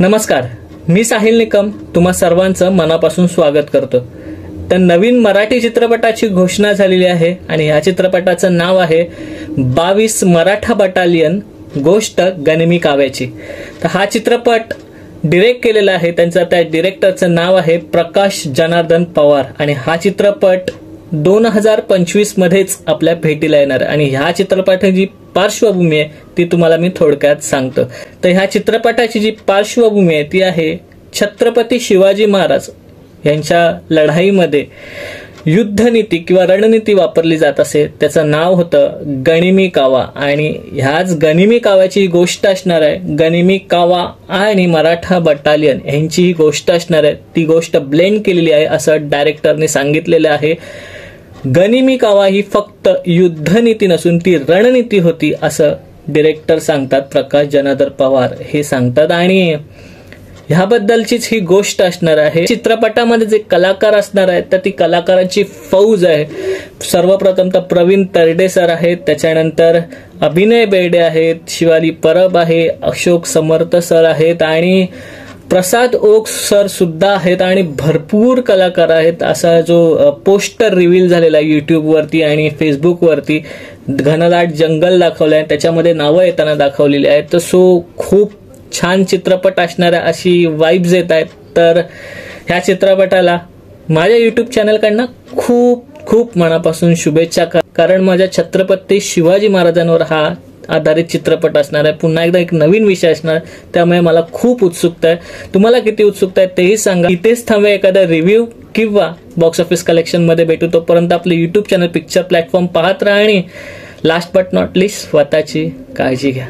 नमस्कार, मी साहिल निकम तुम्हा सर्वांचं मनापासून स्वागत करतो। तर नवीन मराठी चित्रपटाची घोषणा झालेली आहे आणि या चित्रपटाचं नाव आहे 22 मराठा बटालियन गोष्ट गनिमी काव्याची। तर हा चित्रपट डिरेक्ट केलेला आहे, त्यांचा त्या डिरेक्टरचं नाव आहे प्रकाश जनार्दन पवार आणि हा चित्रपट 2025 मध्येच आपल्या भेटीला येणार आणि ह्या चित्रपटाची जी पार्श्वभूमी आहे ती तुम्हाला मी थोडक्यात सांगतो। तर ह्या चित्रपटाची जी पार्श्वभूमी आहे ती आहे छत्रपती शिवाजी महाराज यांच्या लढाईमध्ये युद्धनीती किंवा रणनीती वापरली जात असे, त्याचं नाव होतं गनिमी कावा आणि ह्याच गनिमी काव्याची गोष्ट असणार आहे। गनिमी कावा आणि मराठा बटालियन यांची ही गोष्ट असणार आहे, ती गोष्ट ब्लेंड केलेली आहे असं डायरेक्टरने सांगितलेलं आहे। गनिमी कावा ही फक्त युद्धनीती नसून ती रणनीती होती असं डायरेक्टर सांगतात, प्रकाश जनार्दन पवार हे सांगतात आणि ह्याबद्दलचीच ही गोष्ट असणार आहे। चित्रपटामध्ये जे कलाकार असणार आहेत तर ती कलाकारांची फौज आहे। सर्वप्रथम तर प्रवीण तरडे सर आहेत, त्याच्यानंतर अभिनय बेर्डे आहेत, शिवाली परब आहे, अशोक समर्थ सर आहेत आणि प्रसाद ओक सर सुद्धा आहेत आणि भरपूर कलाकार आहेत। असा जो पोस्टर रिव्हील झालेला आहे YouTube वरती आणि Facebook वरती, घनदाट जंगल दाखवलंय, त्याच्यामध्ये नावं येताना दाखवलेली आहेत। तर खूप छान चित्रपट असणार आहे अशी वाइब्स येत आहेत। तर ह्या चित्रपटाला माझ्या YouTube चॅनलकडनं खूप मनापासून शुभेच्छा, कारण माझ्या छत्रपती शिवाजी महाराजांवर हा आधारित चित्रपट असणार आहे। पुन्हा एकदा एक नवीन विषय असणार, त्यामुळे मला खूप उत्सुकता आहे। तुम्हाला किती उत्सुकता आहे तेही सांगा। इथेच थांबूया, एखादा रिव्ह्यू किंवा बॉक्स ऑफिस कलेक्शन मध्ये भेटू। तोपर्यंत आपले YouTube चॅनल पिक्चर प्लॅटफॉर्म पाहत राहा आणि लास्ट बट नॉट लिस्ट स्वतःची काळजी घ्या।